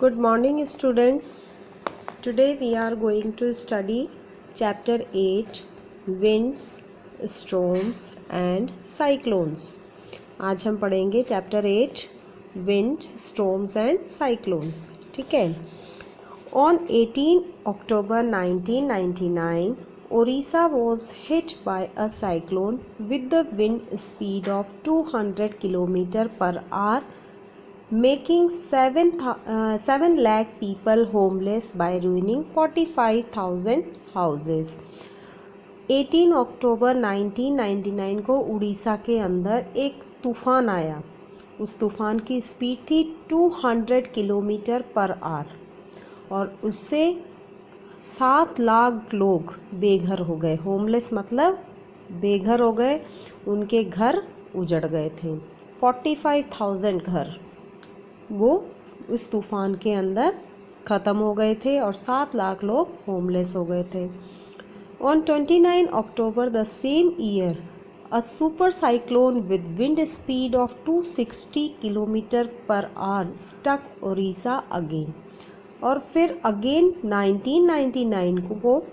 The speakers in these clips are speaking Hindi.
Good morning students. Today we are going to study chapter 8 winds, storms and cyclones. आज हम पढ़ेंगे chapter 8 wind, storms and cyclones. ठीक है. On 18 October 1999, Orissa was hit by a cyclone with the wind speed of 200 km per hour, making 7 lakh people homeless by ruining 45,000 houses. 18 अक्टूबर 1999 को उड़ीसा के अंदर एक तूफ़ान आया. उस तूफ़ान की स्पीड थी 200 किलोमीटर पर आवर और उससे 7 लाख लोग बेघर हो गए. होमलेस मतलब बेघर हो गए, उनके घर उजड़ गए थे. 45,000 घर वो इस तूफ़ान के अंदर ख़त्म हो गए थे और 7 लाख लोग होमलेस हो गए थे. On 29 October the same year a super cyclone with wind speed of 260 kilometre per hour struck Odisha again. और फिर अगेन 1999 को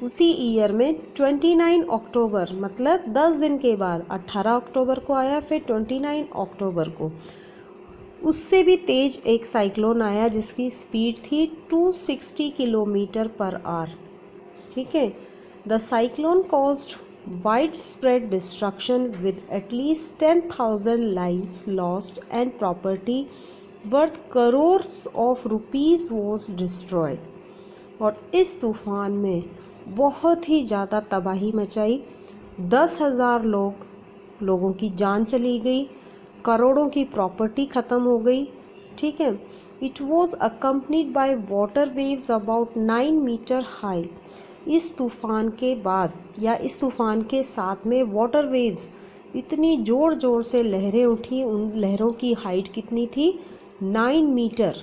उसी ईयर में 29 अक्टूबर मतलब 10 दिन के बाद 18 अक्टूबर को आया, फिर 29 अक्टूबर को उससे भी तेज़ एक साइक्लोन आया जिसकी स्पीड थी 260 किलोमीटर पर आवर. ठीक है. The cyclone caused wide spread destruction with at least 10,000 lives lost and property worth crores of rupees was destroyed. और इस तूफ़ान में बहुत ही ज़्यादा तबाही मचाई. 10,000 लोगों की जान चली गई, करोड़ों की प्रॉपर्टी ख़त्म हो गई. ठीक है. It was accompanied by water waves about 9 metre high. इस तूफ़ान के बाद या इस तूफ़ान के साथ में वाटर वेव्स इतनी ज़ोर से लहरें उठी. उन लहरों की हाइट कितनी थी? 9 मीटर.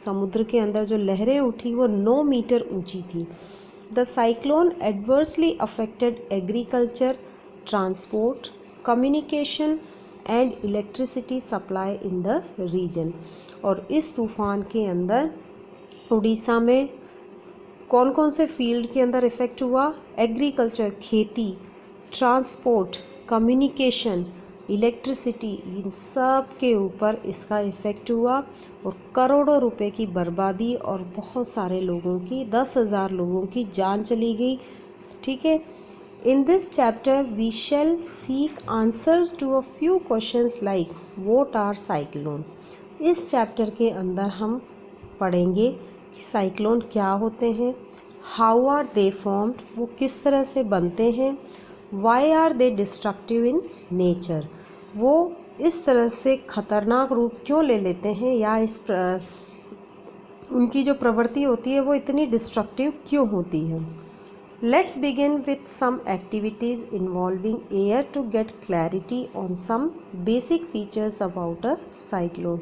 समुद्र के अंदर जो लहरें उठी वो 9 मीटर ऊंची थी. The cyclone adversely affected agriculture, transport, communication and electricity supply in the region. और इस तूफ़ान के अंदर उड़ीसा में कौन कौन से फील्ड के अंदर इफ़ेक्ट हुआ? एग्रीकल्चर खेती, ट्रांसपोर्ट, कम्युनिकेशन, इलेक्ट्रिसिटी, इन सब के ऊपर इसका इफ़ेक्ट हुआ और करोड़ों रुपए की बर्बादी और बहुत सारे लोगों की 10,000 लोगों की जान चली गई. ठीक है. In this chapter we shall seek answers to a few questions like what are cyclone. इस चैप्टर के अंदर हम पढ़ेंगे कि साइक्लोन क्या होते हैं, how are they formed, वो किस तरह से बनते हैं, why are they destructive in nature, वो इस तरह से ख़तरनाक रूप क्यों ले लेते हैं या उनकी जो प्रवृत्ति होती है वो इतनी डिस्ट्रक्टिव क्यों होती है. Let's begin with some activities involving air to get clarity on some basic features about a cyclone.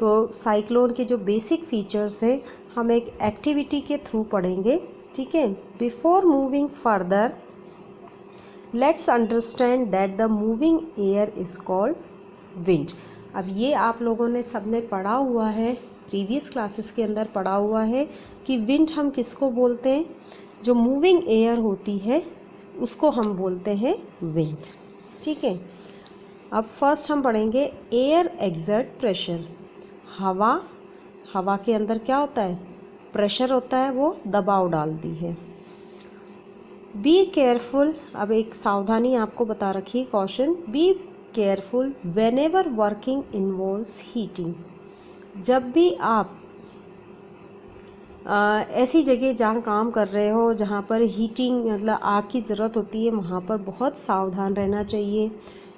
तो साइक्लोन के जो बेसिक फीचर्स हैं हम एक एक्टिविटी के थ्रू पढ़ेंगे. ठीक है. Before moving further let's understand that the moving air is called wind. अब ये आप लोगों ने सबने पढ़ा हुआ है, प्रीवियस क्लासेस के अंदर पढ़ा हुआ है कि विंड हम किसको बोलते हैं? जो मूविंग एयर होती है उसको हम बोलते हैं विंड. ठीक है. अब फर्स्ट हम पढ़ेंगे एयर एक्सर्ट प्रेशर. हवा के अंदर क्या होता है? प्रेशर होता है, वो दबाव डालती है. Be careful. अब एक सावधानी आपको बता रखी है, caution. Be careful when ever working involves heating. जब भी आप ऐसी जगह जहाँ काम कर रहे हो जहाँ पर हीटिंग मतलब आग की ज़रूरत होती है वहाँ पर बहुत सावधान रहना चाहिए.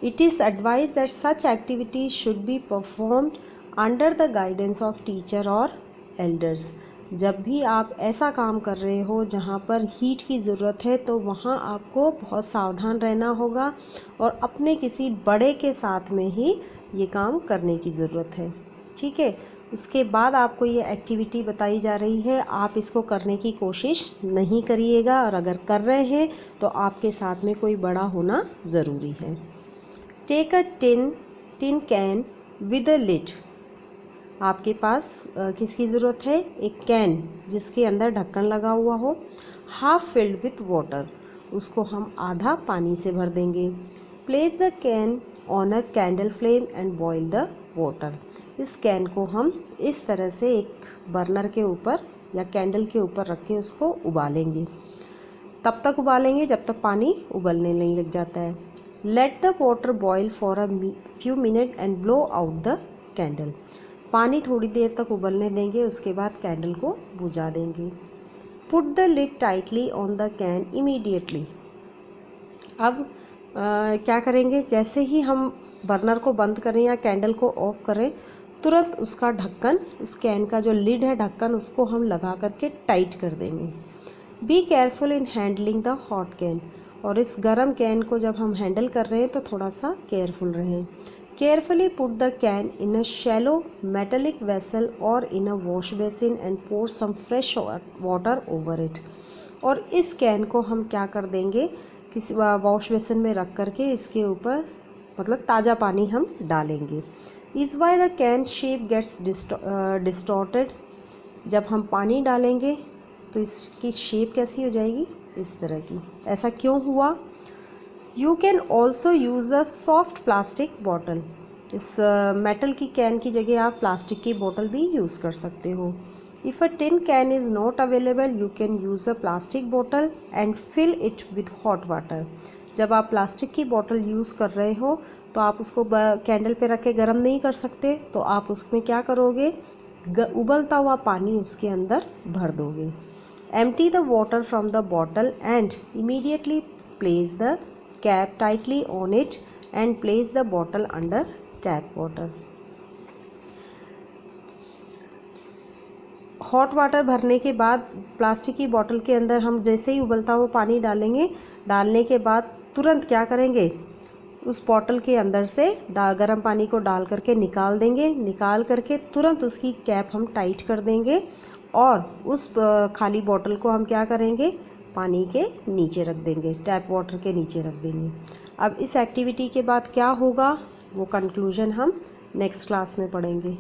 It is advise that such activities should be performed under the guidance of teacher और एल्डर्स. जब भी आप ऐसा काम कर रहे हो जहाँ पर हीट की ज़रूरत है तो वहाँ आपको बहुत सावधान रहना होगा और अपने किसी बड़े के साथ में ही ये काम करने की ज़रूरत है. ठीक है. उसके बाद आपको ये एक्टिविटी बताई जा रही है, आप इसको करने की कोशिश नहीं करिएगा और अगर कर रहे हैं तो आपके साथ में कोई बड़ा होना ज़रूरी है. Take a tin can with a lid. आपके पास किसकी ज़रूरत है, एक कैन जिसके अंदर ढक्कन लगा हुआ हो, हाफ फिल्ड विथ वाटर, उसको हम आधा पानी से भर देंगे। Place the can on a candle flame and boil the water. इस कैन को हम इस तरह से एक बर्नर के ऊपर या कैंडल के ऊपर रख के उसको उबालेंगे। तब तक उबालेंगे जब तक पानी उबलने नहीं लग जाता है। Let the water boil for a few minute and blow out the candle. पानी थोड़ी देर तक उबलने देंगे, उसके बाद कैंडल को बुझा देंगे। Put the lid tightly on the can immediately. अब क्या करेंगे, जैसे ही हम बर्नर को बंद करें या कैंडल को ऑफ करें, तुरंत उसका ढक्कन, उस कैन का जो लिड है ढक्कन, उसको हम लगा करके टाइट कर देंगे। Be careful in handling the hot can. और इस गरम कैन को जब हम हैंडल कर रहे हैं तो थोड़ा सा केयरफुल रहें। Carefully put the can in a shallow metallic vessel और in a wash basin and pour some fresh water over it. और इस कैन को हम क्या कर देंगे, किसी वॉश बेसिन में रख करके इसके ऊपर मतलब ताज़ा पानी हम डालेंगे। Is why the can shape gets distorted. जब हम पानी डालेंगे तो इसकी शेप कैसी हो जाएगी, इस तरह की। ऐसा क्यों हुआ? You can also use a soft plastic bottle. इस मेटल की कैन की जगह आप प्लास्टिक की बोतल भी यूज़ कर सकते हो। If a tin can is not available you can use a plastic बोतल and fill it with hot water. जब आप प्लास्टिक की बोतल यूज़ कर रहे हो तो आप उसको कैंडल पे रख के गर्म नहीं कर सकते, तो आप उसमें क्या करोगे, उबलता हुआ पानी उसके अंदर भर दोगे। Empty the water from the bottle and immediately place the cap tightly on it and place the bottle under tap water. Hot water भरने के बाद प्लास्टिक की बोतल के अंदर हम जैसे ही उबलता हुआ पानी डालेंगे, डालने के बाद तुरंत क्या करेंगे, उस बॉटल के अंदर से गर्म पानी को डाल करके निकाल देंगे। निकाल करके तुरंत उसकी कैप हम टाइट कर देंगे और उस खाली बॉटल को हम क्या करेंगे, पानी के नीचे रख देंगे, टैप वाटर के नीचे रख देंगे। अब इस एक्टिविटी के बाद क्या होगा वो कंक्लूजन हम नेक्स्ट क्लास में पढ़ेंगे।